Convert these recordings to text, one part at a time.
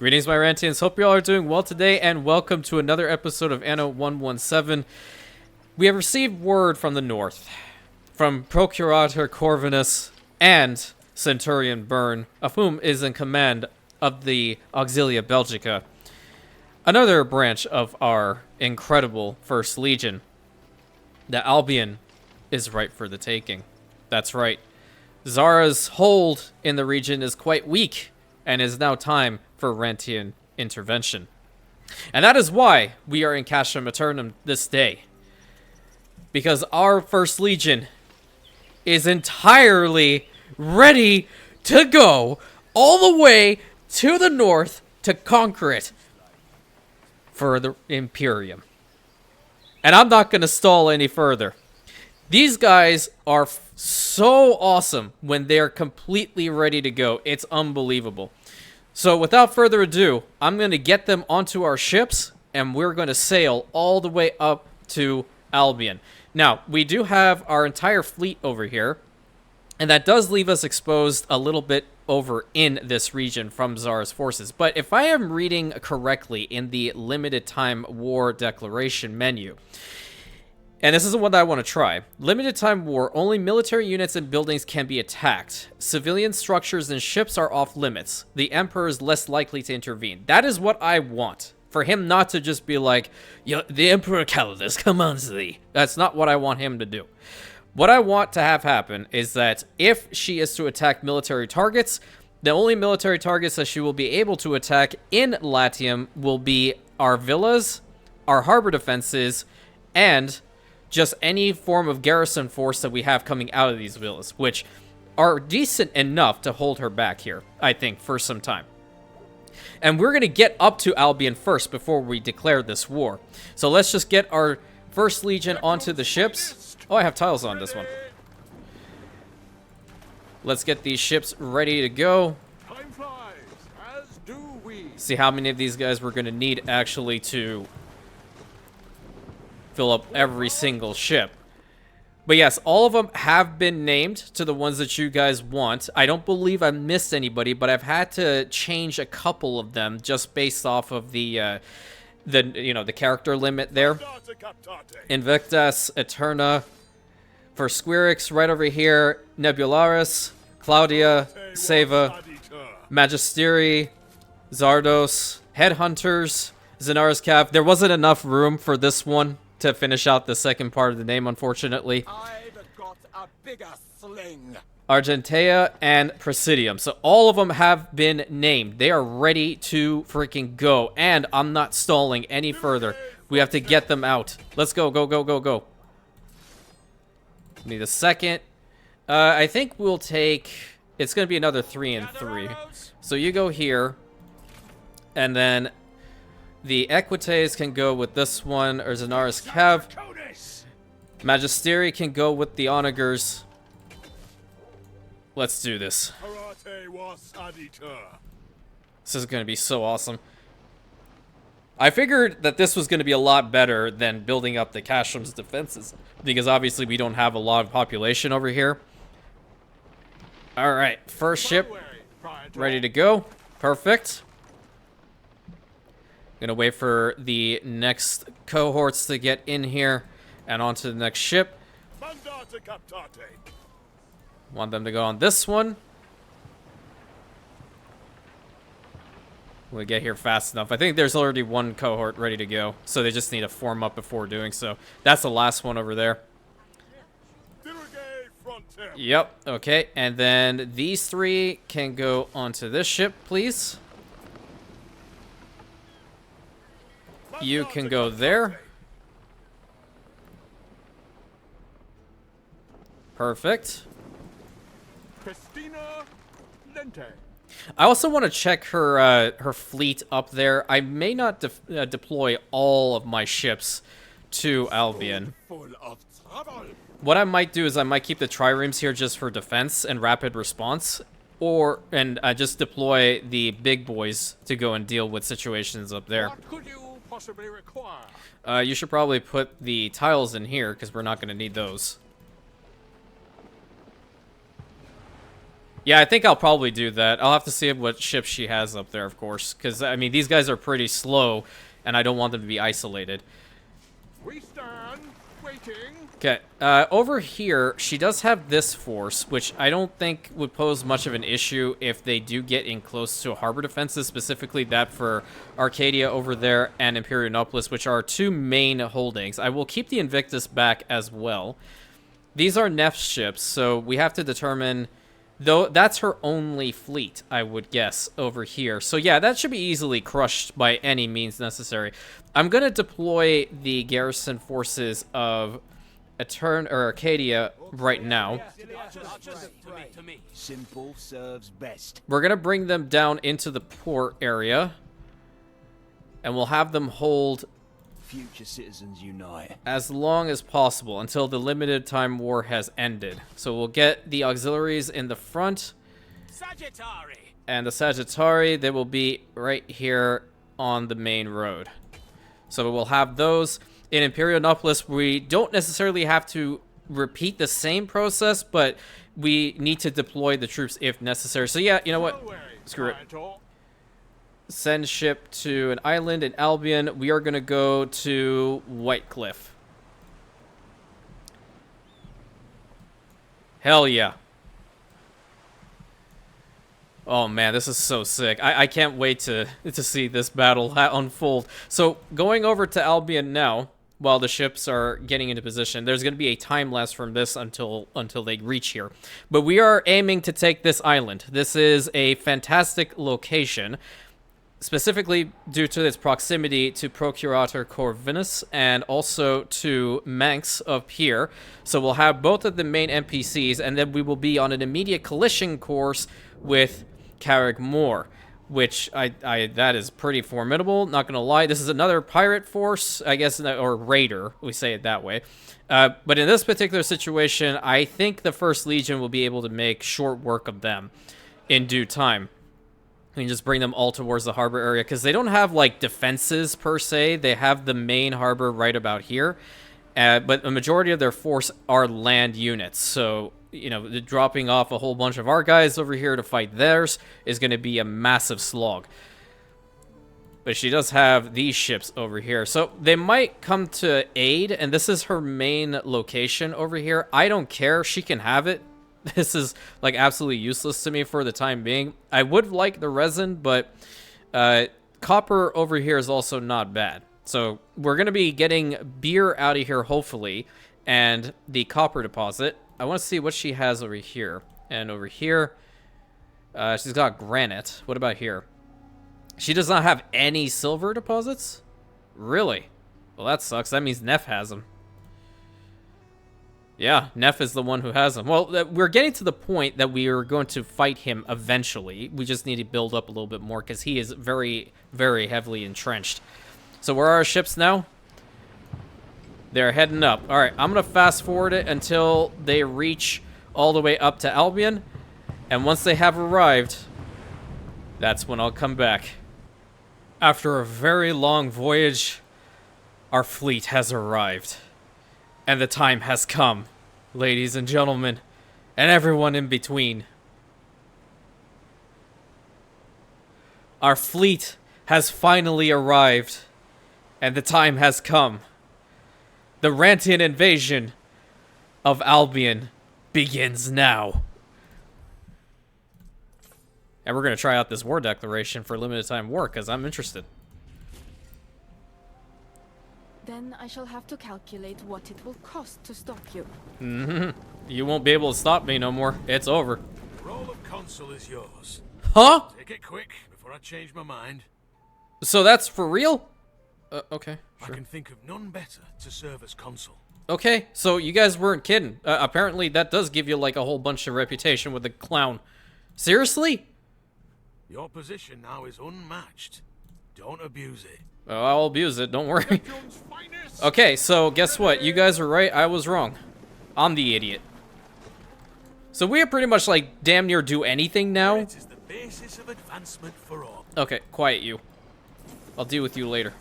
Greetings, my Rantians. Hope you all are doing well today, and welcome to another episode of Anno 117. We have received word from the north, from Procurator Corvinus and Centurion Byrne, of whom is in command of the Auxilia Belgica, another branch of our incredible First Legion, that Albion is ripe for the taking. That's right. Zara's hold in the region is quite weak, and it is now time for Rantian intervention. And that is why we are in Castrum Maternum this day. Because our First Legion is entirely ready to go all the way to the north to conquer it for the Imperium. And I'm not going to stall any further. These guys are so awesome when they're completely ready to go. It's unbelievable. So without further ado, I'm going to get them onto our ships, and we're going to sail all the way up to Albion. Now, we do have our entire fleet over here, and that does leave us exposed a little bit over in this region from Zara's forces. But if I am reading correctly in the limited time war declaration menu, and this is the one that I want to try. Limited time war, only military units and buildings can be attacked. Civilian structures and ships are off limits. The Emperor is less likely to intervene. That is what I want. For him not to just be like, yo, the Emperor Calidus commands thee. That's not what I want him to do. What I want to have happen is that if she is to attack military targets, the only military targets that she will be able to attack in Latium will be our villas, our harbor defenses, and just any form of garrison force that we have coming out of these villas, which are decent enough to hold her back here, I think, for some time. And we're going to get up to Albion first before we declare this war. So let's just get our First Legion onto the ships. Oh, I have tiles on this one. Let's get these ships ready to go. Time flies, as do we. See how many of these guys we're going to need actually to fill up every single ship. But yes, all of them have been named to the ones that you guys want. I don't believe I missed anybody, but I've had to change a couple of them just based off of the character limit there. Invictus, Eterna, for Squirix right over here, Nebularis, Claudia, Seva, Magisteri, Zardos, Headhunters, Zenaris Cav. There wasn't enough room for this one to finish out the second part of the name, unfortunately. I've got a bigger sling. Argentea and Presidium. So all of them have been named. They are ready to freaking go. And I'm not stalling any further. We have to get them out. Let's go, go, go, go, go. Need a second. I think we'll take... It's going to be another 3 and 3. So you go here. And then the Equites can go with this one, or Zenaris Cav. Magisteri can go with the Onagers. Let's do this. This is going to be so awesome. I figured that this was going to be a lot better than building up the Castrum's defenses, because obviously we don't have a lot of population over here. Alright, first ship ready to go. Perfect. Gonna wait for the next cohorts to get in here and onto the next ship. Want them to go on this one. We'll get here fast enough. I think there's already one cohort ready to go, so they just need to form up before doing so. That's the last one over there. Yep, okay. And then these 3 can go onto this ship, please. You can go there. Perfect. I also want to check her her fleet up there. I may not deploy all of my ships to Albion. What I might do is I might keep the triremes here just for defense and rapid response, and just deploy the big boys to go and deal with situations up there. What could you possibly require? You should probably put the tiles in here because we're not going to need those. Yeah, I think I'll probably do that. I'll have to see what ships she has up there, of course. Because, I mean, these guys are pretty slow, and I don't want them to be isolated. We stand, waiting. Okay, over here, she does have this force, which I don't think would pose much of an issue if they do get in close to harbor defenses, specifically that for Arcadia over there and Imperianopolis, which are 2 main holdings. I will keep the Invictus back as well. These are Neff's ships, so we have to determine... Though that's her only fleet, I would guess, over here. So yeah, that should be easily crushed by any means necessary. I'm going to deploy the garrison forces of Arcadia right now. Simple serves best. We're going to bring them down into the port area. And we'll have them hold... Future citizens unite. As long as possible until the limited time war has ended. So we'll get the auxiliaries in the front. Sagittari. And the Sagittari, they will be right here on the main road. So we'll have those. In Imperianopolis, we don't necessarily have to repeat the same process, but we need to deploy the troops if necessary. So yeah, you know what? Screw it. Send ship to an island in Albion. We are going to go to Whitecliff. Hell yeah. Oh man, this is so sick. I can't wait to see this battle unfold. So going over to Albion now, while the ships are getting into position, there's going to be a time lapse from this until they reach here. But we are aiming to take this island. This is a fantastic location, specifically due to its proximity to Procurator Corvinus and also to Manx up here. So we'll have both of the main NPCs, and then we will be on an immediate collision course with Carrickmore, which that is pretty formidable, not gonna lie. This is another pirate force, I guess, or raider, we say it that way. But in this particular situation, I think the First Legion will be able to make short work of them in due time. We can just bring them all towards the harbor area, because they don't have, like, defenses, per se. They have the main harbor right about here. But the majority of their force are land units. So, you know, dropping off a whole bunch of our guys over here to fight theirs is going to be a massive slog. But she does have these ships over here. So they might come to aid, and this is her main location over here. I don't care. She can have it. This is, like, absolutely useless to me for the time being. I would like the resin, but copper over here is also not bad. So we're going to be getting beer out of here, hopefully, and the copper deposit. I want to see what she has over here. And over here, she's got granite. What about here? She does not have any silver deposits? Really? Well, that sucks. That means Neff has them. Yeah, Neff is the one who has them. Well, we're getting to the point that we are going to fight him eventually. We just need to build up a little bit more because he is very, very heavily entrenched. So where are our ships now? They're heading up. All right, I'm going to fast forward it until they reach all the way up to Albion. And once they have arrived, that's when I'll come back. After a very long voyage, our fleet has arrived. And the time has come, ladies and gentlemen, and everyone in between. Our fleet has finally arrived, and the time has come. The Rantian invasion of Albion begins now. And we're going to try out this war declaration for limited time war, because I'm interested. Then I shall have to calculate what it will cost to stop you. You won't be able to stop me no more. It's over. The role of consul is yours. Huh? Take it quick before I change my mind. So that's for real? Okay, sure. I can think of none better to serve as consul. Okay, so you guys weren't kidding. Apparently that does give you like a whole bunch of reputation with the clown. Seriously? Your position now is unmatched. Don't abuse it. Oh, I'll abuse it, don't worry. Okay, so guess what? You guys are right, I was wrong. I'm the idiot. So we are pretty much like damn near do anything now. It is the basis of advancement for all. Okay, quiet you. I'll deal with you later.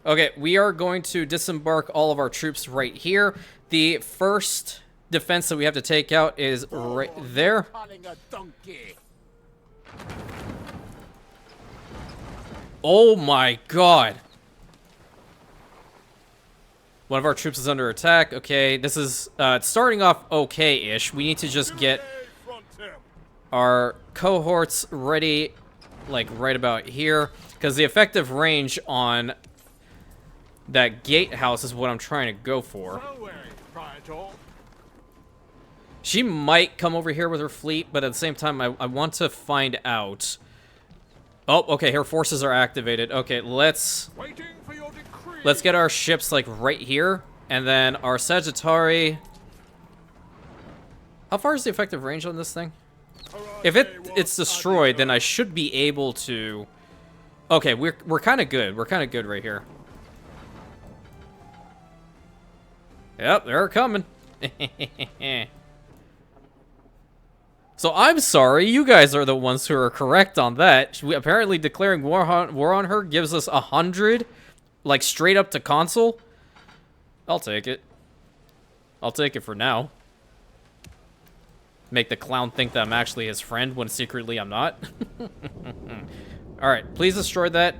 Okay, we are going to disembark all of our troops right here. The first defense that we have to take out is right there. Pulling a donkey. Oh my god. One of our troops is under attack. Okay, this is starting off okay-ish. We need to just get our cohorts ready, like right about here, because the effective range on that gatehouse is what I'm trying to go for. She might come over here with her fleet, but at the same time, I want to find out. Oh, okay, her forces are activated. Okay, let's get our ships, like, right here. And then our Sagittari... How far is the effective range on this thing? If it's destroyed, then I should be able to... Okay, we're kind of good. We're kind of good right here. Yep, they're coming. So I'm sorry, you guys are the ones who are correct on that. Apparently declaring war on her gives us 100, like straight up to console. I'll take it. I'll take it for now. Make the clown think that I'm actually his friend when secretly I'm not. Alright, please destroy that.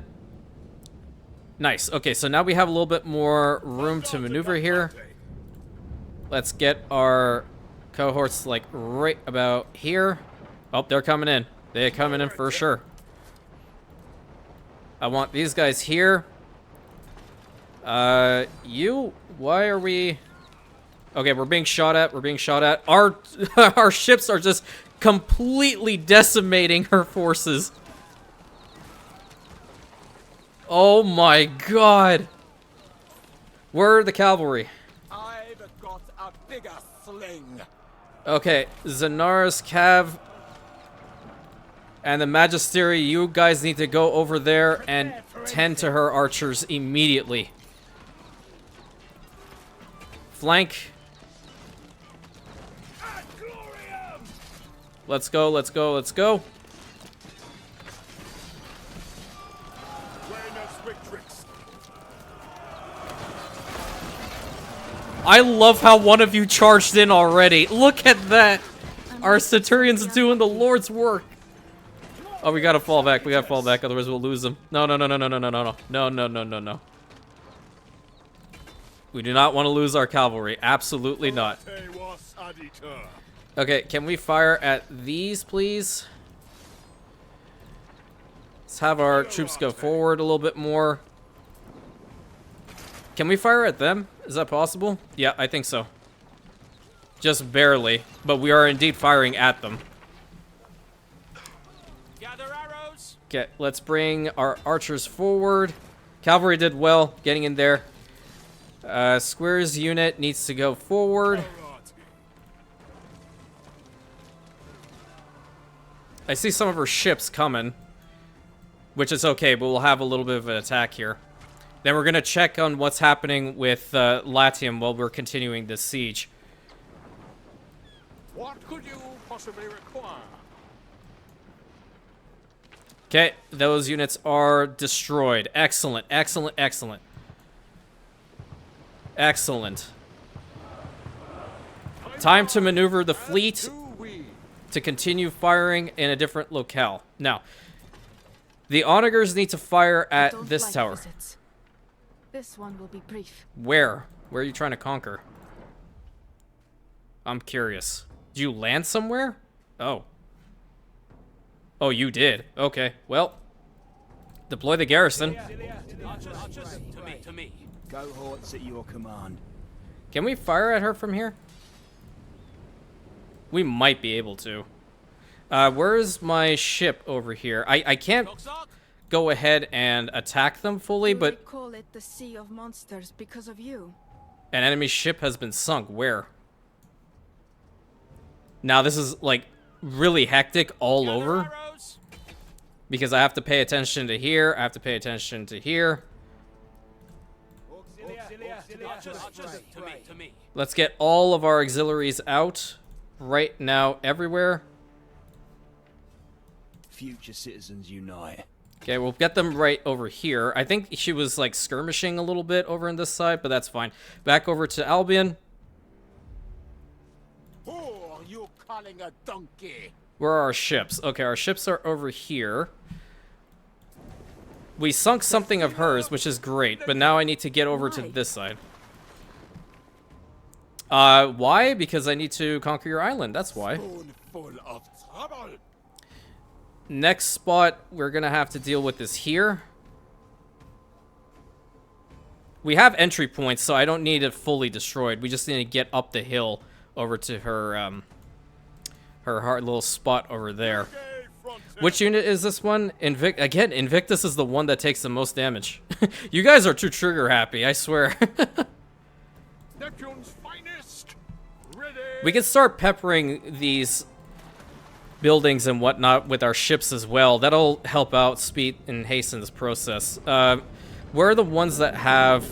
Nice. Okay, so now we have a little bit more room to maneuver here. Let's get our cohorts, like, right about here. Oh, they're coming in. They're coming in for sure. I want these guys here. Why are we... Okay, we're being shot at. We're being shot at. Our ships are just completely decimating her forces. Oh my god. Where are the cavalry? I've got a bigger sling. Okay, Zanara's Cav and the Magistery, you guys need to go over there and tend to her archers immediately. Flank. Let's go, let's go, let's go. I love how one of you charged in already. Look at that. Our Centurions doing the Lord's work. Oh, we gotta fall back. We gotta fall back, otherwise we'll lose them. No, no, no, no, no, no, no, no, no, no, no, no, no. We do not want to lose our cavalry. Absolutely not. Okay, can we fire at these, please? Let's have our troops go forward a little bit more. Can we fire at them? Is that possible? Yeah, I think so. Just barely, but we are indeed firing at them. Gather arrows. Okay, let's bring our archers forward. Cavalry did well getting in there. Square's unit needs to go forward. I see some of her ships coming, which is okay, but we'll have a little bit of an attack here. Then we're going to check on what's happening with Latium while we're continuing this siege. What could you possibly require? Okay, those units are destroyed. Excellent, excellent, excellent. Excellent. Time to maneuver the fleet to continue firing in a different locale. Now, the onagers need to fire at this tower. Visits. This one will be brief. Where? Where are you trying to conquer? I'm curious. Did you land somewhere? Oh. Oh, you did. Okay, well. Deploy the garrison. To me. Cohorts at your command. Can we fire at her from here? We might be able to. Where's my ship over here? I can't go ahead and attack them fully, but... We call it the Sea of Monsters because of you. An enemy ship has been sunk. Where? Now this is, like, really hectic all over. Because I have to pay attention to here. I have to pay attention to here. To me. Let's get all of our auxiliaries out right now everywhere. Future citizens unite. Okay, we'll get them right over here. I think she was, like, skirmishing a little bit over on this side, but that's fine. Back over to Albion. calling a donkey? Where are our ships? Okay, our ships are over here. We sunk something of hers, which is great, but now I need to get over to this side. Why? Because I need to conquer your island, that's why. Spoonful of trouble. Next spot we're gonna have to deal with is here. We have entry points, so I don't need it fully destroyed. We just need to get up the hill over to her, her hard little spot over there. Which unit is this one? Again, Invictus is the one that takes the most damage. You guys are too trigger happy, I swear. Neptune's finest. Ready. We can start peppering these buildings and whatnot with our ships as well. That'll help out speed and hasten this process. Where are the ones that have...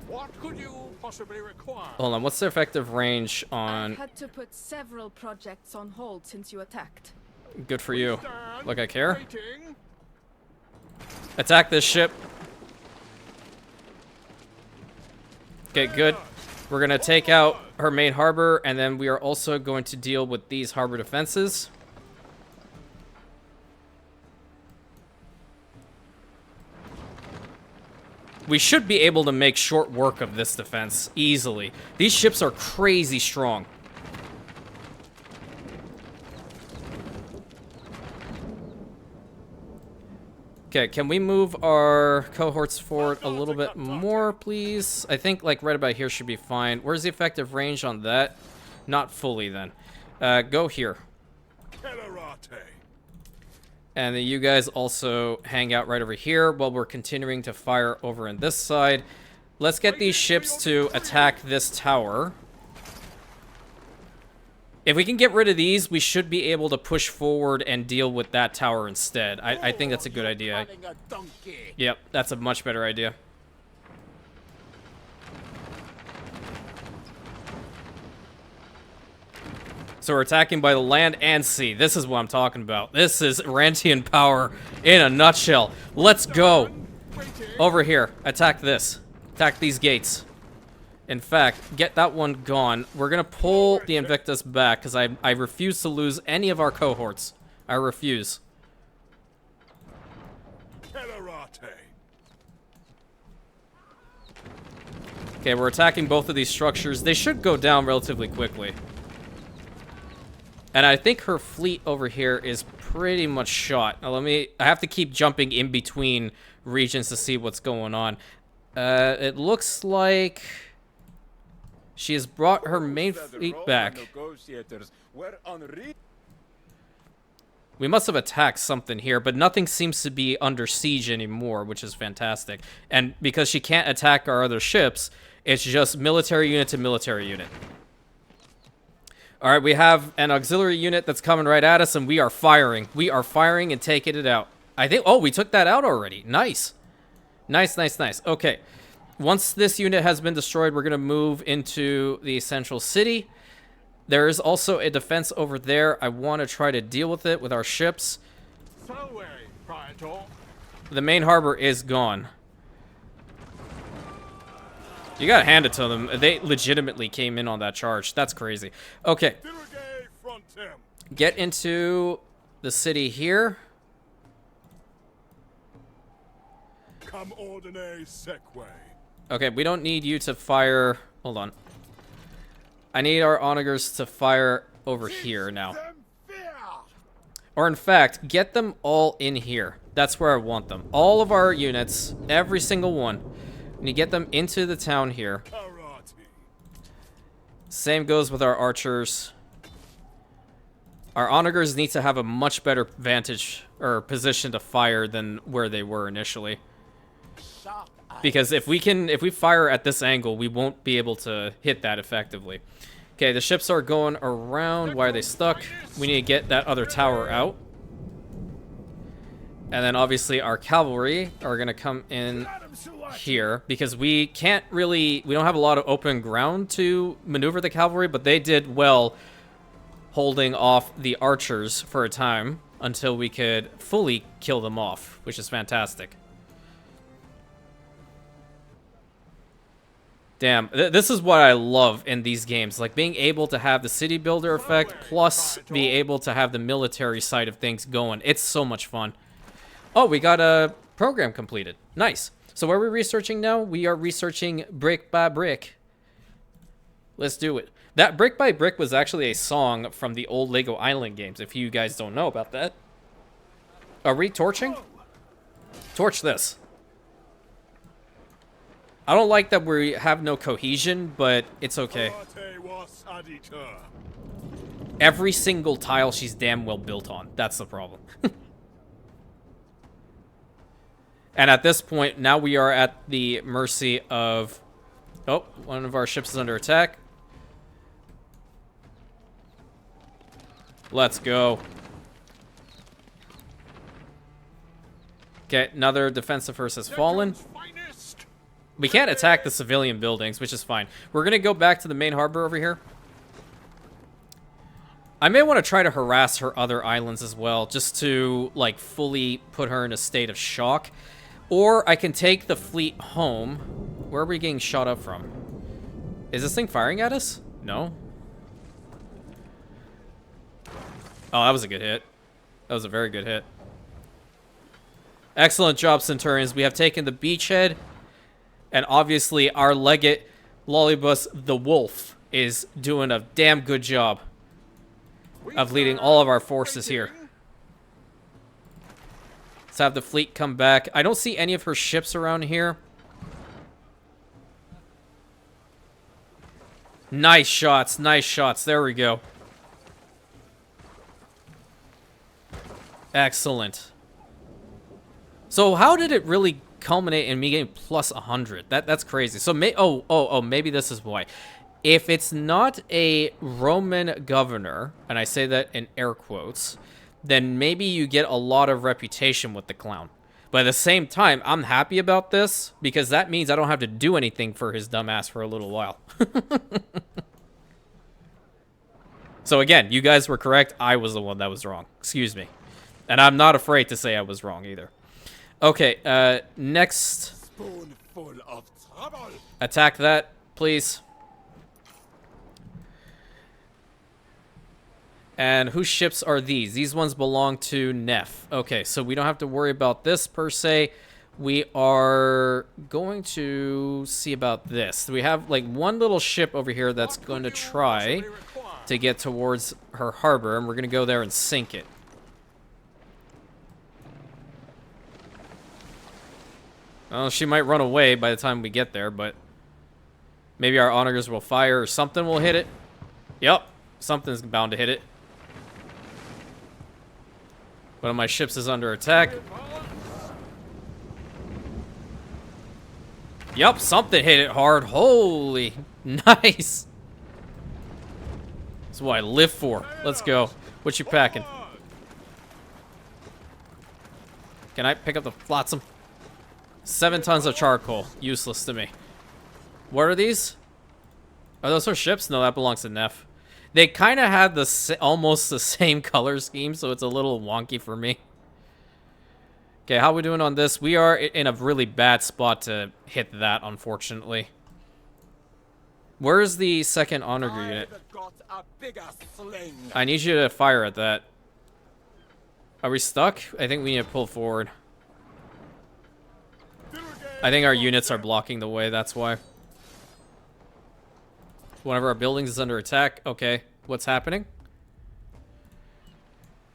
What could you possibly require? Hold on, what's the effective range on... I've had to put several projects on hold since you attacked. Good for you. Stand Like I care. waiting. Attack this ship. Okay, good. We're gonna take out her main harbor, and then we are also going to deal with these harbor defenses. We should be able to make short work of this defense easily. These ships are crazy strong. Okay, can we move our cohorts forward a little bit more, please? I think, like, right about here should be fine. Where's the effective range on that? Not fully, then. Go here. And then you guys also hang out right over here while we're continuing to fire over on this side. Let's get these ships to attack this tower. If we can get rid of these, we should be able to push forward and deal with that tower instead. I think that's a good idea. Calling a donkey. Yep, that's a much better idea. So we're attacking by the land and sea. This is what I'm talking about. This is Rantian power in a nutshell. Let's go. Over here. Attack this. Attack these gates. In fact, get that one gone. We're going to pull the Invictus back because I refuse to lose any of our cohorts. I refuse. Okay, we're attacking both of these structures. They should go down relatively quickly. And I think her fleet over here is pretty much shot. Now I have to keep jumping in between regions to see what's going on. It looks like she has brought her main fleet back. We must have attacked something here, but nothing seems to be under siege anymore, which is fantastic. And because she can't attack our other ships, it's just military unit to military unit. All right, we have an auxiliary unit that's coming right at us, and we are firing. We are firing and taking it out. I think... Oh, we took that out already. Nice. Nice, nice, nice. Okay. Once this unit has been destroyed, we're going to move into the central city. There is also a defense over there. I want to try to deal with it with our ships. Salve, Praetor. The main harbor is gone. You gotta hand it to them. They legitimately came in on that charge. That's crazy. Okay. Get into the city here. Okay, we don't need you to fire... Hold on. I need our onagers to fire over here now. Or in fact, get them all in here. That's where I want them. All of our units, every single one. We need to get them into the town here. Same goes with our archers. Our onagers need to have a much better vantage or position to fire than where they were initially. Because if we fire at this angle, we won't be able to hit that effectively. Okay, the ships are going around. Why are they stuck? We need to get that other tower out. And then obviously our cavalry are going to come in here because we don't have a lot of open ground to maneuver the cavalry, but they did well holding off the archers for a time until we could fully kill them off, which is fantastic. Damn, this is what I love in these games. Like, being able to have the city builder effect, plus be able to have the military side of things going. It's so much fun. Oh, we got a program completed. Nice. So what are we researching now? We are researching brick by brick. Let's do it. That brick by brick was actually a song from the old Lego Island games, if you guys don't know about that. Are we torching? Torch this. I don't like that we have no cohesion, but it's okay. Every single tile she's damn well built on. That's the problem. And at this point, now we are at the mercy of... Oh, one of our ships is under attack. Let's go. Okay, another defensive force has fallen. We can't attack the civilian buildings, which is fine. We're going to go back to the main harbor over here. I may want to try to harass her other islands as well, just to, like, fully put her in a state of shock. Or I can take the fleet home. Where are we getting shot up from? Is this thing firing at us? No. Oh, that was a good hit. That was a very good hit. Excellent job, Centurions. We have taken the Beachhead. And obviously, our legate, Lollibus the Wolf, is doing a damn good job of leading all of our forces here. Let's have the fleet come back. I don't see any of her ships around here. Nice shots, nice shots. There we go. Excellent. So how did it really culminate in me getting plus 100? That's crazy. So maybe this is why. If it's not a Roman governor, and I say that in air quotes, then maybe you get a lot of reputation with the clown. But at the same time, I'm happy about this because that means I don't have to do anything for his dumbass for a little while. So again, you guys were correct. I was the one that was wrong. Excuse me. And I'm not afraid to say I was wrong either. Okay, next. Spoonful of trouble. Attack that, please. And whose ships are these? These ones belong to Neff. Okay, so we don't have to worry about this per se. We are going to see about this. We have like one little ship over here that's going to try to get towards her harbor, and we're going to go there and sink it. Well, she might run away by the time we get there, but maybe our augurs will fire or something will hit it. Yep, something's bound to hit it. One of my ships is under attack. Yep, something hit it hard. Holy, nice. That's what I live for. Let's go. What you packing? Can I pick up the flotsam? 7 tons of charcoal. Useless to me. What are these? Are those her ships? No, that belongs to Neff. They kind of had the almost the same color scheme, so it's a little wonky for me. Okay, how are we doing on this? We are in a really bad spot to hit that, unfortunately. Where's the second honor unit? I need you to fire at that. Are we stuck? I think we need to pull forward. I think our units are blocking the way, that's why. One of our buildings is under attack. Okay, what's happening?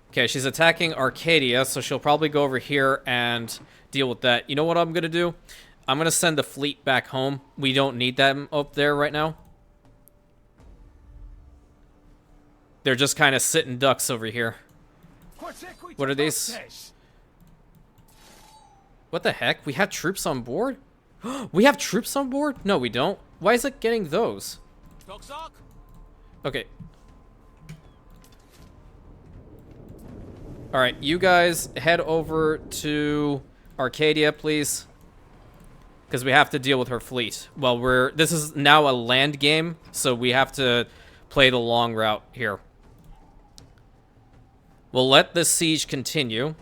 Okay, she's attacking Arcadia, so she'll probably go over here and deal with that. You know what I'm going to do? I'm going to send the fleet back home. We don't need them up there right now. They're just kind of sitting ducks over here. What are these? What the heck? We have troops on board? We have troops on board? No, we don't. Why is it getting those? Okay. Alright, you guys head over to Arcadia, please. Because we have to deal with her fleet. Well, this is now a land game, so we have to play the long route here. We'll let this siege continue.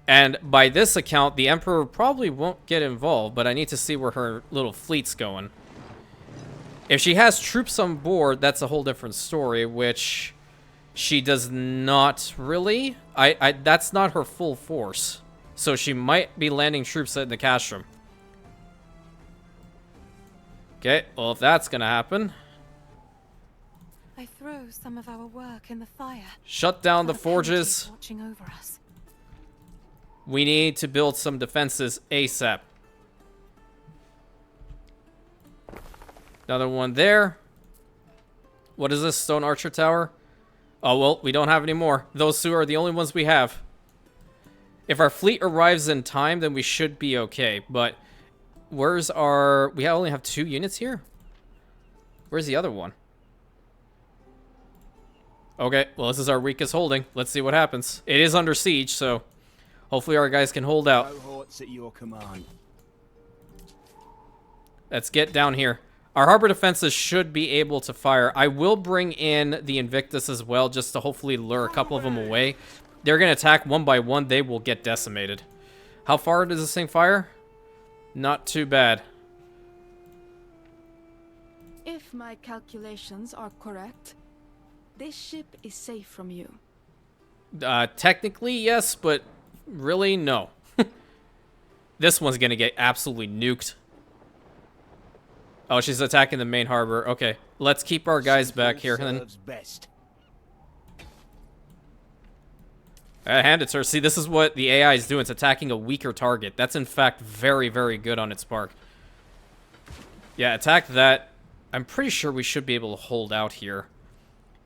And by this account, the Emperor probably won't get involved, but I need to see where her little fleet's going. If she has troops on board, that's a whole different story, which she does not really. That's not her full force. So she might be landing troops in the Castrum. Okay, well, if that's gonna happen... I throw some of our work in the fire. Shut down the Our forges. country's watching over us. We need to build some defenses ASAP. Another one there. What is this? Stone Archer Tower? Oh, well, we don't have any more. Those two are the only ones we have. If our fleet arrives in time, then we should be okay. But where's our... We only have 2 units here? Where's the other one? Okay, well, this is our weakest holding. Let's see what happens. It is under siege, so hopefully our guys can hold out. Cohorts at your command. Let's get down here. Our harbor defenses should be able to fire. I will bring in the Invictus as well, just to hopefully lure a couple of them away. They're going to attack one by one. They will get decimated. How far does this thing fire? Not too bad. If my calculations are correct, this ship is safe from you. Technically, yes, but really, no. This one's going to get absolutely nuked. Oh, she's attacking the main harbor. Okay, let's keep our guys back here. Then. Hand it to her. See, this is what the AI is doing. It's attacking a weaker target. That's, in fact, very, very good on its mark. Yeah, attack that. I'm pretty sure we should be able to hold out here.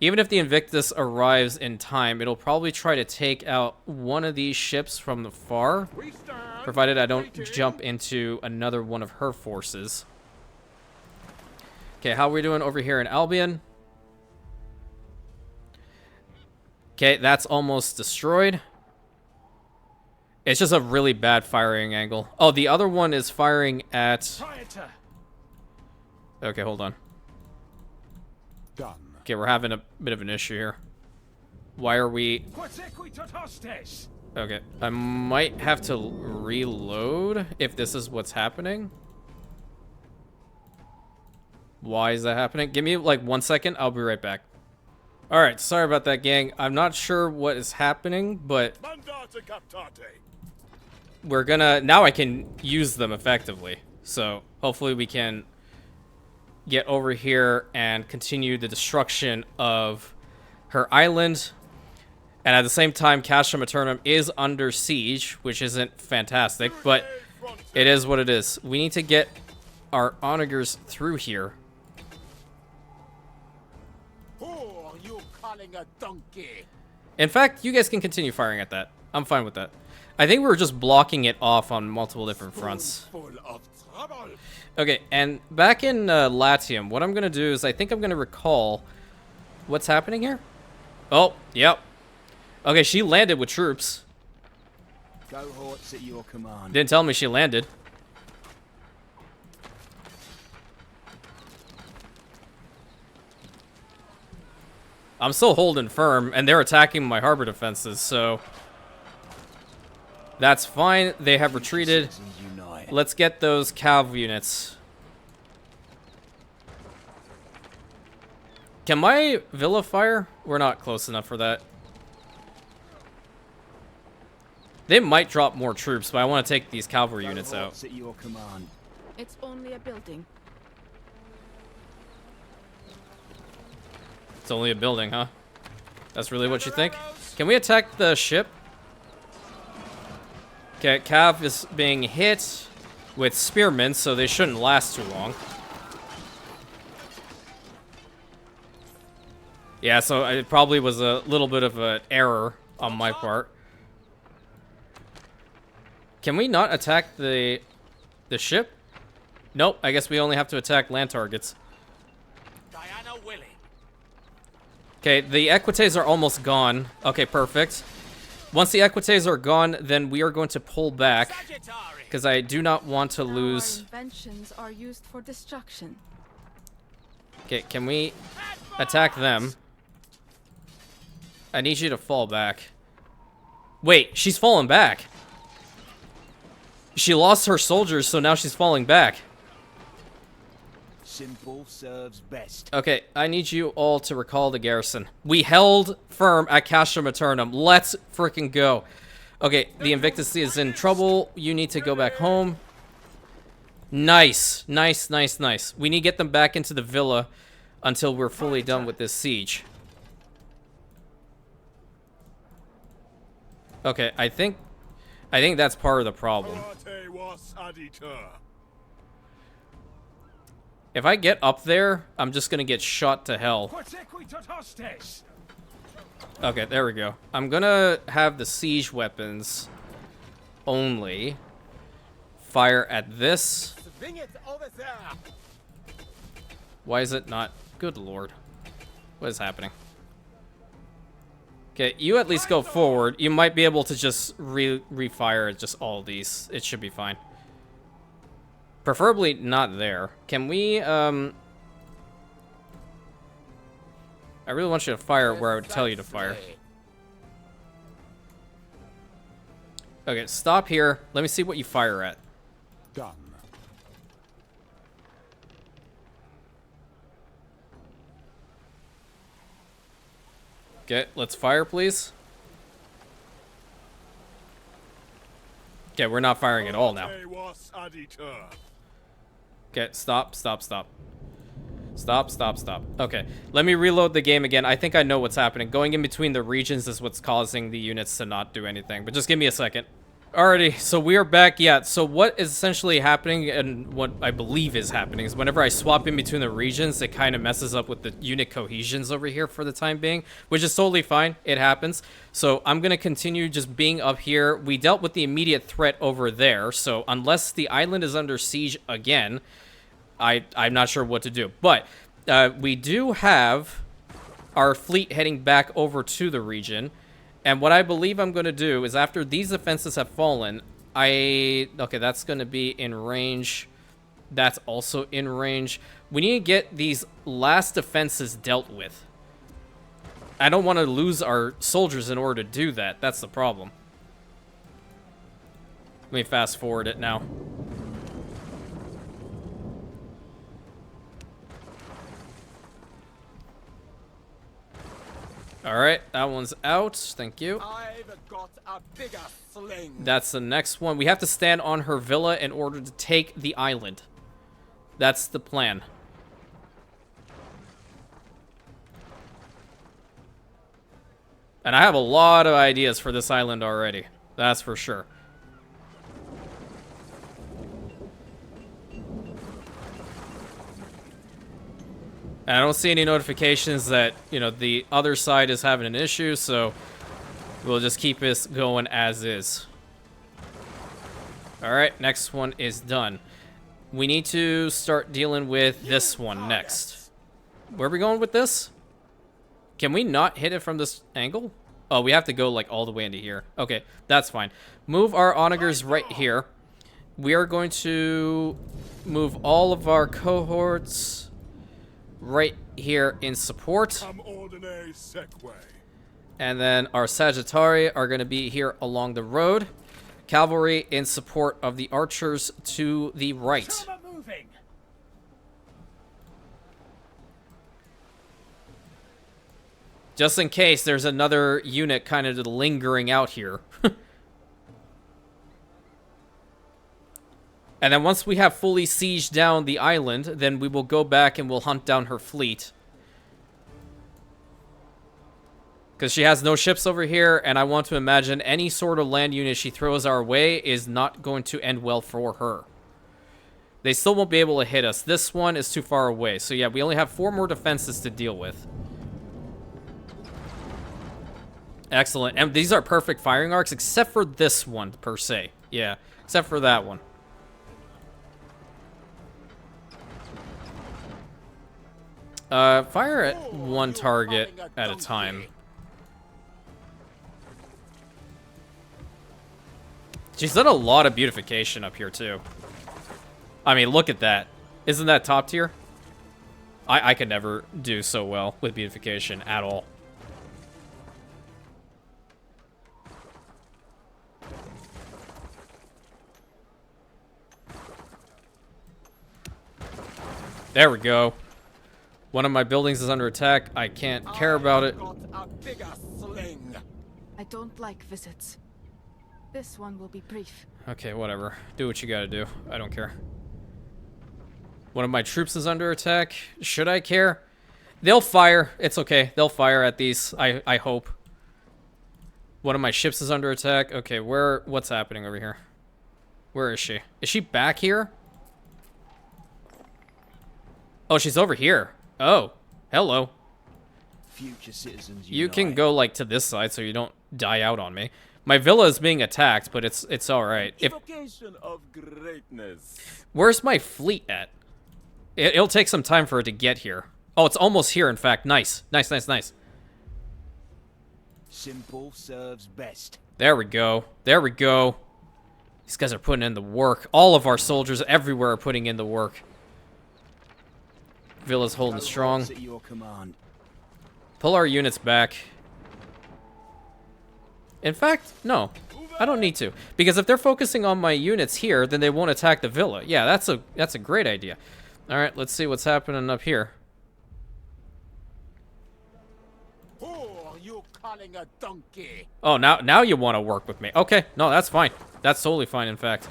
Even if the Invictus arrives in time, it'll probably try to take out one of these ships from the far, provided I don't jump into another one of her forces. Okay, how are we doing over here in Albion? Okay, that's almost destroyed. It's just a really bad firing angle. Oh, the other one is firing at... Okay, hold on. Done. Okay, we're having a bit of an issue here. Why are we... Okay, I might have to reload if this is what's happening. Why is that happening? Give me like 1 second. I'll be right back. Alright, sorry about that, gang. I'm not sure what is happening, but we're gonna... Now I can use them effectively. So hopefully we can get over here and continue the destruction of her island. And at the same time, Castrum Maternum is under siege, which isn't fantastic, but it is what it is. We need to get our onagers through here. A donkey. In fact, you guys can continue firing at that. I'm fine with that. I think we were just blocking it off on multiple different fronts. Full of trouble. Okay, and back in Latium, what I'm going to do is I think I'm going to recall what's happening here. Oh, yep. Okay, she landed with troops. Cohorts at your command. Didn't tell me she landed. I'm still holding firm, and they're attacking my harbor defenses, so... That's fine. They have retreated. Let's get those cav units. Can my villa fire? We're not close enough for that. They might drop more troops, but I want to take these cavalry units out. At your command. It's only a building. It's only a building, huh? That's really what you think? Can we attack the ship? Okay, Cav is being hit with spearmen, so they shouldn't last too long. Yeah, so it probably was a little bit of an error on my part. Can we not attack the ship? Nope, I guess we only have to attack land targets. Okay, the equites are almost gone. Okay, perfect. Once the equites are gone, then we are going to pull back, because I do not want to lose. Our inventions are used for destruction. Okay, can we attack them? I need you to fall back. Wait, she's falling back. She lost her soldiers, so now she's falling back. Simple serves best. Okay, I need you all to recall the garrison. We held firm at Castrum Maternum. Let's freaking go. Okay, the Invictus is in trouble. You need to go back home. Nice. Nice, nice, nice. We need to get them back into the villa until we're fully done with this siege. Okay, I think that's part of the problem. If I get up there, I'm just gonna get shot to hell. Okay, there we go. I'm gonna have the siege weapons only fire at this. Why is it not? Good lord. What is happening? Okay, you at least go forward. You might be able to just refire just all these. It should be fine. Preferably not there. Can we, I really want you to fire where I would tell you to fire. Okay, stop here. Let me see what you fire at. Done. Okay, let's fire, please. Okay, we're not firing at all now. Okay, stop, stop, stop. Stop, stop, stop. Okay, let me reload the game again. I think I know what's happening. Going in between the regions is what's causing the units to not do anything. But just give me a second. Alrighty, so we are back. Yeah, so what is essentially happening, and what I believe is happening, is whenever I swap in between the regions, it kind of messes up with the unit cohesions over here for the time being, which is totally fine. It happens. So I'm going to continue just being up here. We dealt with the immediate threat over there, so unless the island is under siege again, I'm not sure what to do. But we do have our fleet heading back over to the region. And what I believe I'm going to do is after these defenses have fallen, okay, that's going to be in range. That's also in range. We need to get these last defenses dealt with. I don't want to lose our soldiers in order to do that. That's the problem. Let me fast forward it now. All right, that one's out. Thank you. I've got a bigger sling. That's the next one. We have to stand on her villa in order to take the island. That's the plan. And I have a lot of ideas for this island already. That's for sure. And I don't see any notifications that, you know, the other side is having an issue, so we'll just keep this going as is. Alright, next one is done. We need to start dealing with this one next. Where are we going with this? Can we not hit it from this angle? Oh, we have to go, like, all the way into here. Okay, that's fine. Move our onagers right here. We are going to move all of our cohorts right here in support. And then our Sagittari are going to be here along the road. Cavalry in support of the archers to the right. Just in case there's another unit kind of lingering out here. And then once we have fully sieged down the island, then we will go back and we'll hunt down her fleet. Because she has no ships over here, and I want to imagine any sort of land unit she throws our way is not going to end well for her. They still won't be able to hit us. This one is too far away. So yeah, we only have 4 more defenses to deal with. Excellent. And these are perfect firing arcs, except for this one, per se. Yeah, except for that one. Fire at one target at a time. She's done a lot of beautification up here, too. I mean, look at that. Isn't that top tier? I could never do so well with beautification at all. There we go. One of my buildings is under attack. I can't care about it. Got a bigger sling. I don't like visits. This one will be brief. Okay, whatever. Do what you gotta do. I don't care. One of my troops is under attack. Should I care? They'll fire. It's okay. They'll fire at these. I hope. One of my ships is under attack. Okay, what's happening over here? Where is she? Is she back here? Oh, she's over here. Oh, hello. Future citizens You can unite. go like to this side so you don't die out on me. My villa is being attacked, but it's all right. Evocation of greatness. Where's my fleet at? It'll take some time for it to get here. Oh, it's almost here, in fact. Nice. Nice, nice, nice. Simple serves best. There we go. There we go. These guys are putting in the work. All of our soldiers everywhere are putting in the work. Villa's holding strong. At your command. Pull our units back. In fact, no. I don't need to. Because if they're focusing on my units here, then they won't attack the villa. Yeah, that's a great idea. Alright, let's see what's happening up here. Who are you calling a donkey? Oh, now you want to work with me. Okay, no, that's fine. That's totally fine, in fact.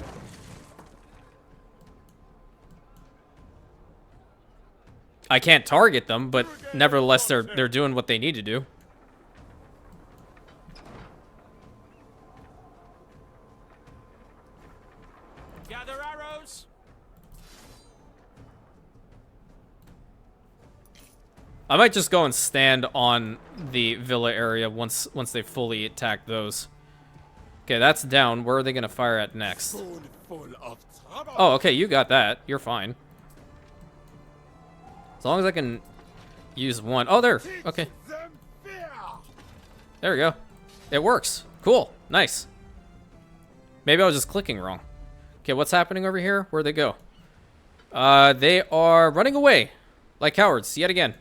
I can't target them, but nevertheless, they're doing what they need to do. Gather arrows. I might just go and stand on the villa area once they fully attack those. Okay, that's down. Where are they gonna fire at next? Food full of trouble. Oh, okay, you got that. You're fine. As long as I can use one. Oh, there. Okay. Them fear. There we go. It works. Cool. Nice. Maybe I was just clicking wrong. Okay, what's happening over here? Where'd they go? They are running away like cowards yet again.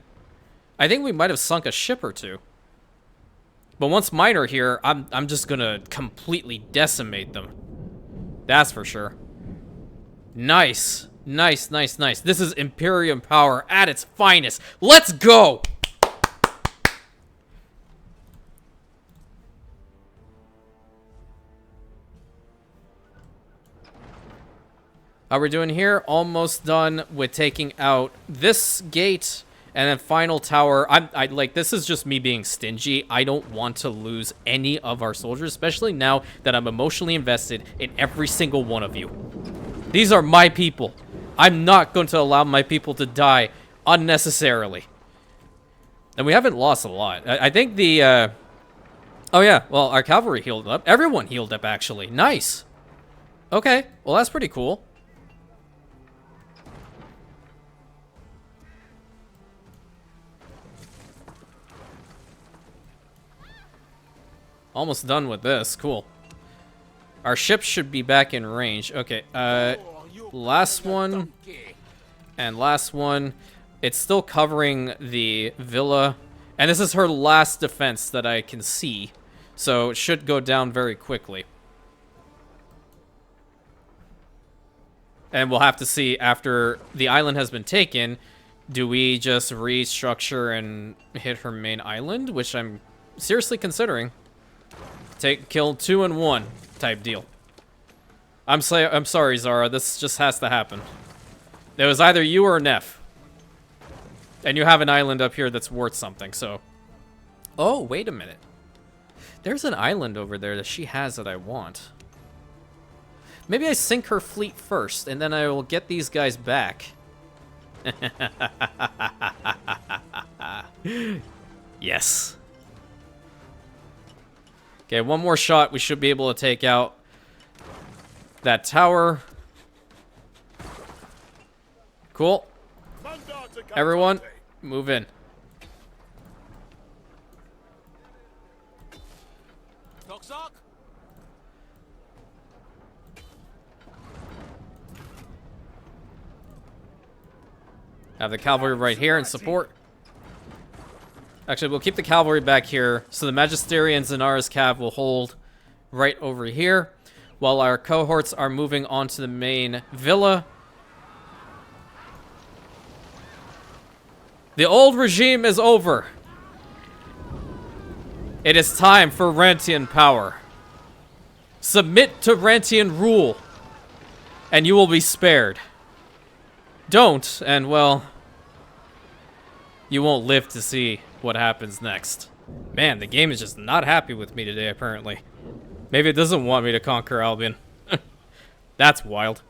I think we might have sunk a ship or two. But once mine are here, I'm just gonna completely decimate them. That's for sure. Nice. Nice, nice, nice. This is Imperium power at its finest. Let's go! How we're doing here? Almost done with taking out this gate. And then final tower. I like, this is just me being stingy. I don't want to lose any of our soldiers, especially now that I'm emotionally invested in every single one of you. These are my people. I'm not going to allow my people to die unnecessarily. And we haven't lost a lot. I think the, oh yeah, well, our cavalry healed up. Everyone healed up, actually. Nice. Okay, well, that's pretty cool. Almost done with this. Cool. Our ships should be back in range. Okay, last one. And last one. It's still covering the villa. And this is her last defense that I can see. So it should go down very quickly. And we'll have to see after the island has been taken. Do we just restructure and hit her main island? Which I'm seriously considering. Kill 2 in 1 type deal. I'm sorry, Zara. This just has to happen. It was either you or Neff. And you have an island up here that's worth something, so. Oh, wait a minute. There's an island over there that she has that I want. Maybe I sink her fleet first, and then I will get these guys back. Yes. Okay, one more shot. We should be able to take out that tower. Cool. Everyone, move in. Have the cavalry right here in support. Actually, we'll keep the cavalry back here, so the Magisterians and Zanaris Cav will hold right over here, while our cohorts are moving on to the main villa. The old regime is over. It is time for Rantian power. Submit to Rantian rule, and you will be spared. Don't, and well, you won't live to see what happens next. Man, the game is just not happy with me today, apparently. Maybe it doesn't want me to conquer Albion. That's wild.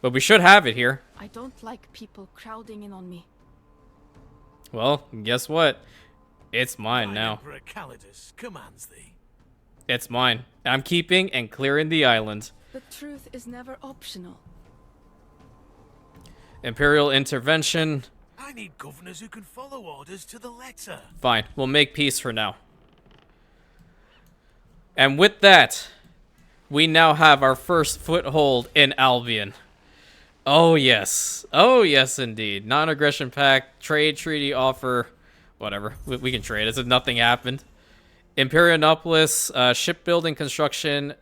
But we should have it here. I don't like people crowding in on me. Well, guess what? It's mine now. Emperor Calidus commands thee. It's mine. I'm keeping and clearing the island. The truth is never optional. Imperial intervention. I need governors who can follow orders to the letter. Fine, we'll make peace for now. And with that, we now have our first foothold in Albion. Oh yes. Oh yes indeed. Non-aggression pact, trade treaty offer, whatever. We can trade as if nothing happened. Imperianopolis, shipbuilding construction,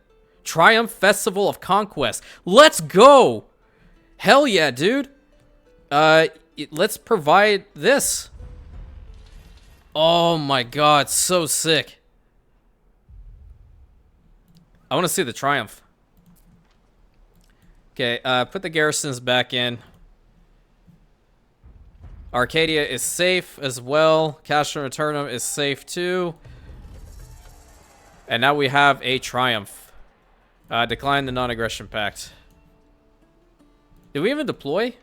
Triumph Festival of Conquest. Let's go! Hell yeah, dude. Let's provide this. Oh my god, so sick. I want to see the Triumph. Okay, put the garrisons back in. Arcadia is safe as well. Castrum Maternum is safe too. And now we have a Triumph. Decline the non-aggression pact. Did we even deploy?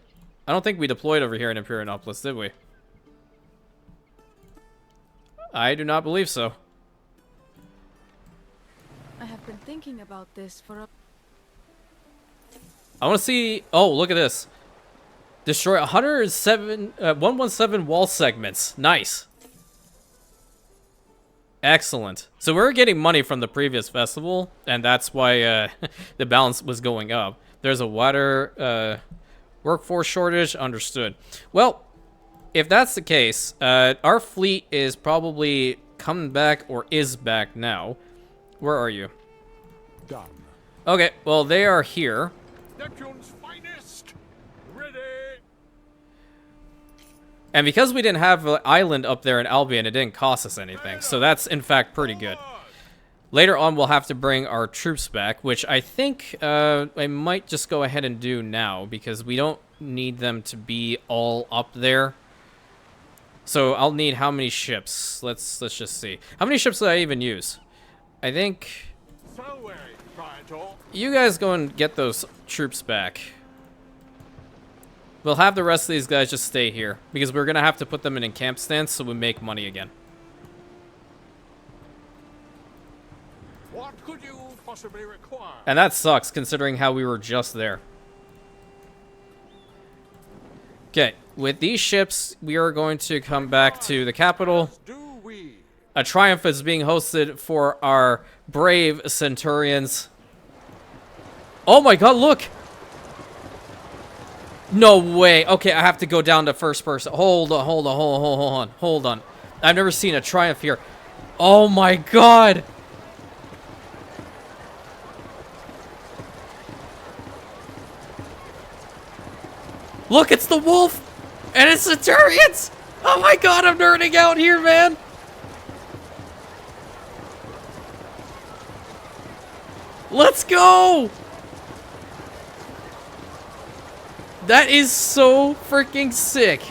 I don't think we deployed over here in Imperianopolis, did we? I do not believe so. I have been thinking about this for a... I want to see... Oh, look at this. Destroy 117 wall segments. Nice. Excellent. So we're getting money from the previous festival, and that's why the balance was going up. There's a wider workforce shortage. Understood. Well, if that's the case, our fleet is probably coming back or is back now. Where are you? Done. Okay, well, they are here. Neptune's finest. Ready. And because we didn't have an island up there in Albion, it didn't cost us anything. So that's, in fact, pretty good. Later on, we'll have to bring our troops back, which I think I might just go ahead and do now, because we don't need them to be all up there. So I'll need how many ships? Let's just see. How many ships did I even use? I think So wary, Praetor. you guys go and get those troops back. We'll have the rest of these guys just stay here, because we're going to have to put them in camp stance so we make money again. What could you possibly require? And that sucks, considering how we were just there. Okay, with these ships, we are going to come back to the capital. Do we? A triumph is being hosted for our brave Centurions. Oh my god, look! No way. Okay, I have to go down to first person. Hold on. I've never seen a triumph here. Oh my god! Look, it's the wolf! And it's Centurions! Oh my god, I'm nerding out here, man! Let's go! That is so freaking sick.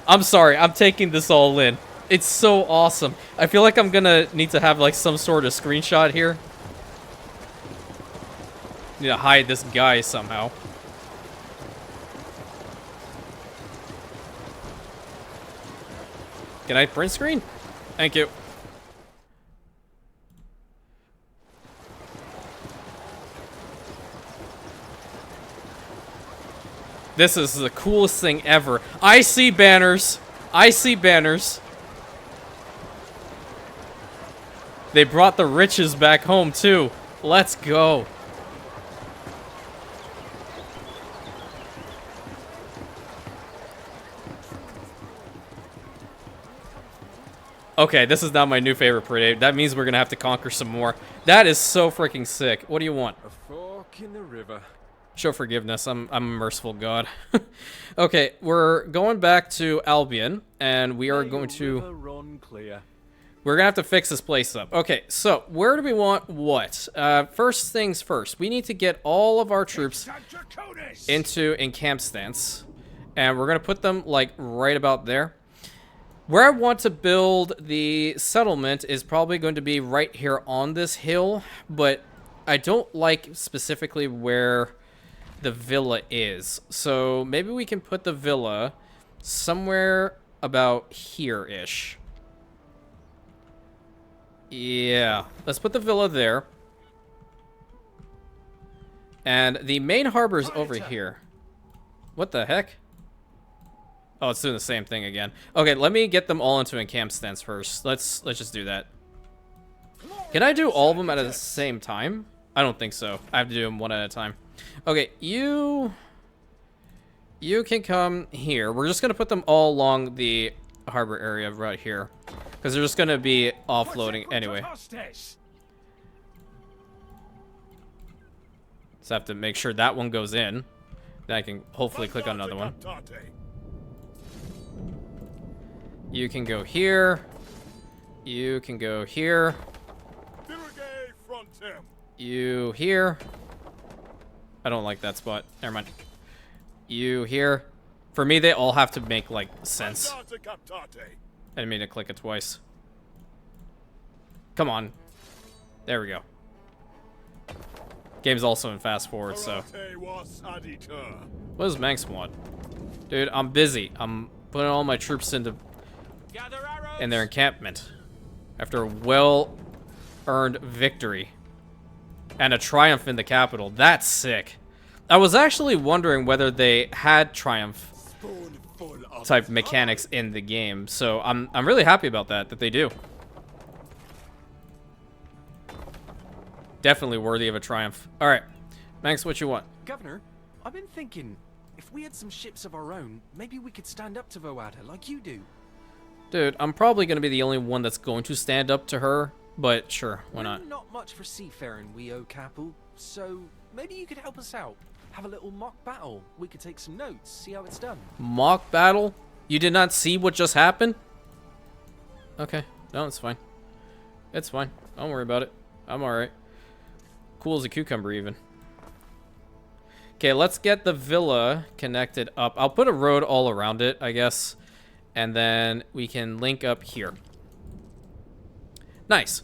I'm sorry, I'm taking this all in. It's so awesome. I feel like I'm gonna need to have like some sort of screenshot here. Need to hide this guy somehow. Can I print screen? Thank you. This is the coolest thing ever. I see banners. I see banners. They brought the riches back home too. Let's go. Okay, this is now my new favorite parade. That means we're gonna have to conquer some more. That is so freaking sick. What do you want? A four stuck in the river. Show forgiveness. I'm a merciful god. Okay, we're going back to Albion, and we are going to... Run clear. We're gonna have to fix this place up. Okay, so where do we want what? First things first, we need to get all of our troops into encamp stance, and we're gonna put them like right about there. Where I want to build the settlement is probably going to be right here on this hill, but I don't like specifically where the villa is. So maybe we can put the villa somewhere about here-ish. Yeah, let's put the villa there. And the main harbor's over here. What the heck? Oh, it's doing the same thing again. Okay, let me get them all into encamp stance first. Let's just do that. Can I do all of them at the same time? I don't think so. I have to do them one at a time. Okay, you can come here. We're just gonna put them all along the harbor area right here, because they're just gonna be offloading anyway. Just have to make sure that one goes in. Then I can hopefully click on another one. You can go here. You can go here. You here. I don't like that spot. Never mind. You here. For me, they all have to make, like, sense. I didn't mean to click it twice. Come on. There we go. Game's also in fast forward, so. What does Manx want? Dude, I'm busy. I'm putting all my troops in their encampment. After a well-earned victory. And a triumph in the capital. That's sick. I was actually wondering whether they had triumph type mechanics in the game, so I'm really happy about that they do. Definitely worthy of a triumph. All right, Max, what you want? Governor, I've been thinking, if we had some ships of our own, maybe we could stand up to Voada like you do. Dude, I'm probably gonna be the only one that's going to stand up to her, but sure, why not? We're not much for seafaring, we owe Capel, so maybe you could help us out. Have a little mock battle. We could take some notes, see how it's done. Mock battle? You did not see what just happened? Okay, no, it's fine. It's fine. Don't worry about it. I'm alright. Cool as a cucumber, even. Okay, let's get the villa connected up. I'll put a road all around it, I guess. And then we can link up here. Nice.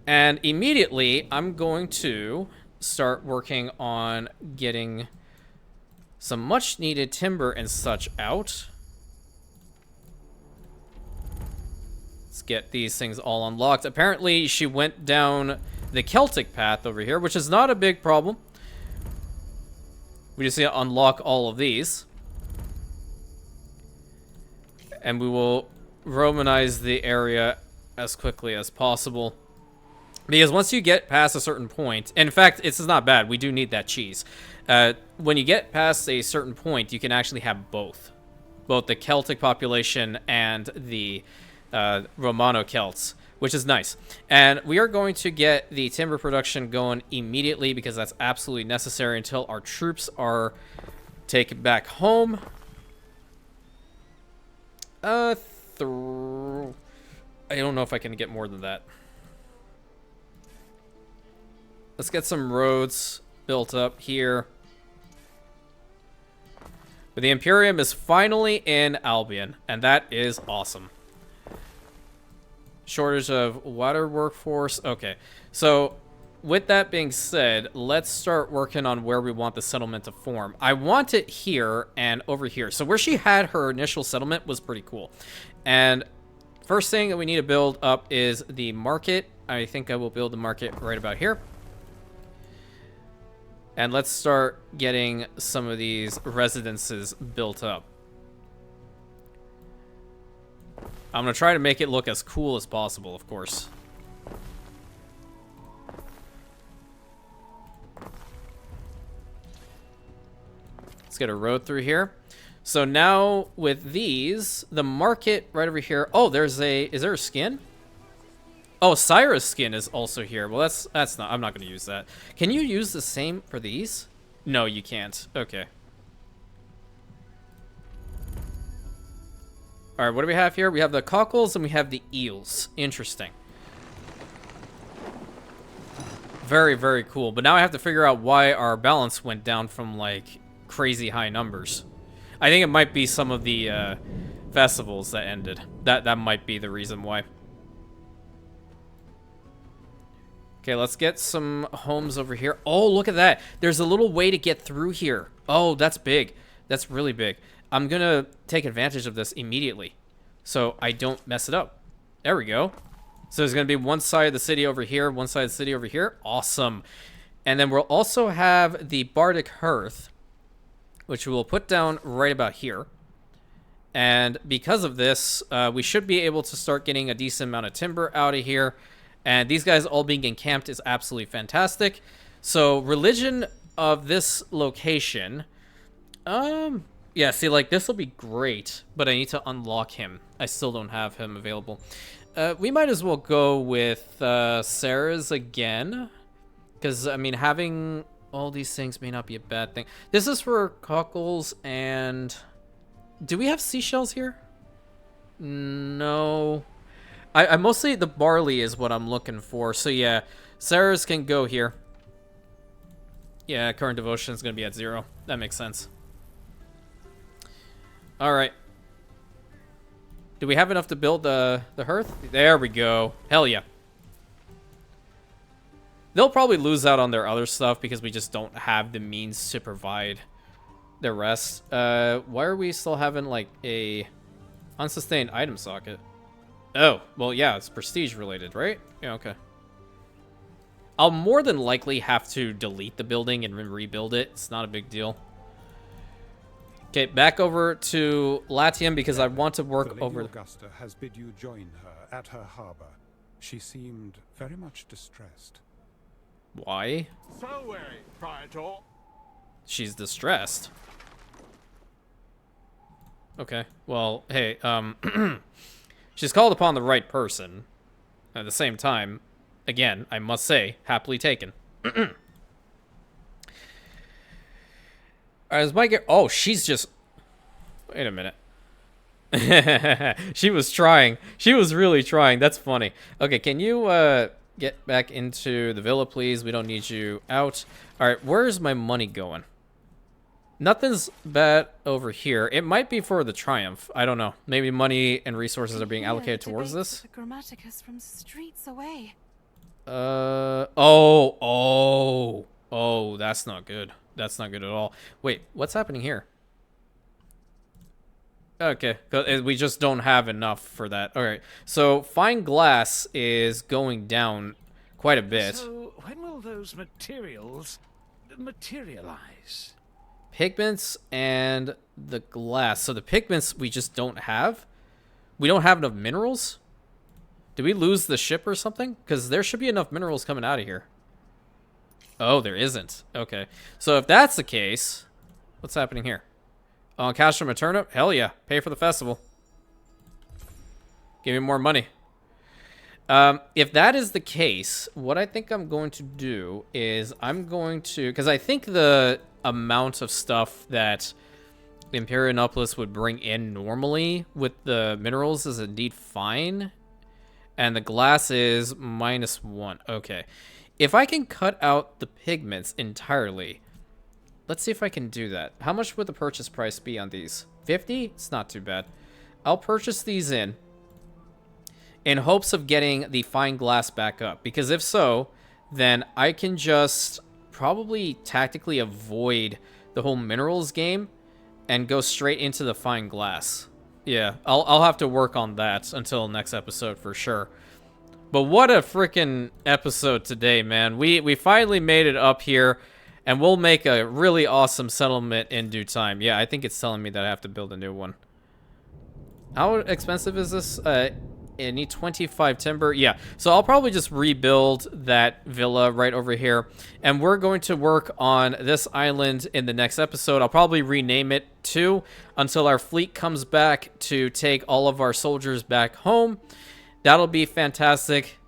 And immediately, I'm going to start working on getting some much needed timber and such out. Let's get these things all unlocked. Apparently, she went down the Celtic path over here, which is not a big problem. We just need to unlock all of these. And we will Romanize the area as quickly as possible. Because once you get past a certain point, in fact, this is not bad. We do need that cheese. When you get past a certain point, you can actually have both. Both the Celtic population and the Romano-Celts, which is nice. And we are going to get the timber production going immediately because that's absolutely necessary until our troops are taken back home. I don't know if I can get more than that. Let's get some roads built up here. But the Imperium is finally in Albion, and that is awesome. Shortage of water workforce. Okay, so with that being said, let's start working on where we want the settlement to form. I want it here and over here. So where she had her initial settlement was pretty cool. And first thing that we need to build up is the market. I think I will build the market right about here. And let's start getting some of these residences built up. I'm going to try to make it look as cool as possible, of course. Let's get a road through here. So now with these, the market right over here. Oh, is there a skin? Oh, Cyrus skin is also here. Well, that's not. I'm not going to use that. Can you use the same for these? No, you can't. Okay. All right, what do we have here? We have the cockles and we have the eels. Interesting. Very, very cool. But now I have to figure out why our balance went down from, like, crazy high numbers. I think it might be some of the festivals that ended. That might be the reason why. Okay, let's get some homes over here. Oh, look at that. There's a little way to get through here. Oh, that's big. That's really big. I'm going to take advantage of this immediately so I don't mess it up. There we go. So there's going to be one side of the city over here, one side of the city over here. Awesome. And then we'll also have the Bardic Hearth, which we'll put down right about here. And because of this, we should be able to start getting a decent amount of timber out of here. And these guys all being encamped is absolutely fantastic. So religion of this location, yeah, see, like, this will be great, but I need to unlock him. I still don't have him available. We might as well go with Sarah's again, because, I mean, having all these things may not be a bad thing. This is for cockles and... Do we have seashells here? No. I mostly, the barley is what I'm looking for. So yeah, Sarah's can go here. Yeah, current devotion is going to be at 0. That makes sense. All right. Do we have enough to build the hearth? There we go. Hell yeah. They'll probably lose out on their other stuff because we just don't have the means to provide the rest. Why are we still having like a unsustained item socket? Oh, well, yeah, it's prestige related, right? Yeah, okay. I'll more than likely have to delete the building and rebuild it. It's not a big deal. Okay, back over to Latium because I want to work over... Augusta has bid you join her at her harbor. She seemed very much distressed. Why? So weary, Praetor. She's distressed. Okay, well, hey, she's called upon the right person. At the same time, again, I must say, happily taken. As my oh, she's just... Wait a minute. She was trying. She was really trying. That's funny. Okay, can you get back into the villa, please? We don't need you out. All right, where's my money going? Nothing's bad over here. It might be for the Triumph. I don't know. Maybe money and resources are being allocated towards this. The Grammaticus from streets away. Oh, that's not good. That's not good at all. Wait, what's happening here? Okay, we just don't have enough for that. All right, so fine glass is going down quite a bit. So when will those materials materialize? Pigments and the glass. So the pigments we just don't have. We don't have enough minerals. Did we lose the ship or something? Because there should be enough minerals coming out of here. Oh, there isn't. Okay. So if that's the case, what's happening here? Oh, Castrum Maternum? Hell yeah. Pay for the festival. Give me more money. If that is the case, what I think I'm going to do is I'm going to... Because I think the amount of stuff that Imperianopolis would bring in normally with the minerals is indeed fine. And the glass is -1. Okay. If I can cut out the pigments entirely, let's see if I can do that. How much would the purchase price be on these? 50? It's not too bad. I'll purchase these in hopes of getting the fine glass back up. Because if so, then I can just probably tactically avoid the whole minerals game and go straight into the fine glass. Yeah, I'll have to work on that until next episode for sure. But what a freaking episode today, man. We finally made it up here, and we'll make a really awesome settlement in due time. Yeah, I think it's telling me that I have to build a new one. How expensive is this? I need 25 timber. Yeah, so I'll probably just rebuild that villa right over here. And we're going to work on this island in the next episode. I'll probably rename it too until our fleet comes back to take all of our soldiers back home. That'll be fantastic.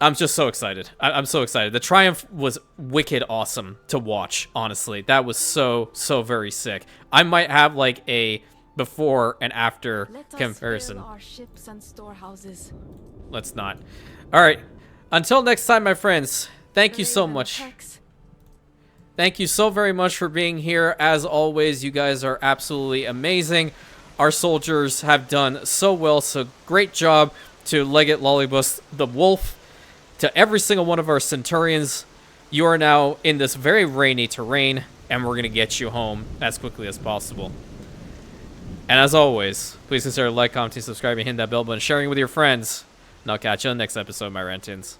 I'm just so excited. I'm so excited. The Triumph was wicked awesome to watch, honestly. That was so very sick. I might have like a before and after Let us comparison. fill our ships and storehouses. Let's not. All right. Until next time, my friends. Thank you so Raven much. attacks. Thank you so very much for being here. As always, you guys are absolutely amazing. Our soldiers have done so well, so great job to Legate Lollibus the Wolf, to every single one of our Centurions. You are now in this very rainy terrain, and we're going to get you home as quickly as possible. And as always, please consider like, commenting, subscribing, hitting that bell button, sharing with your friends. And I'll catch you on the next episode, my Rantians.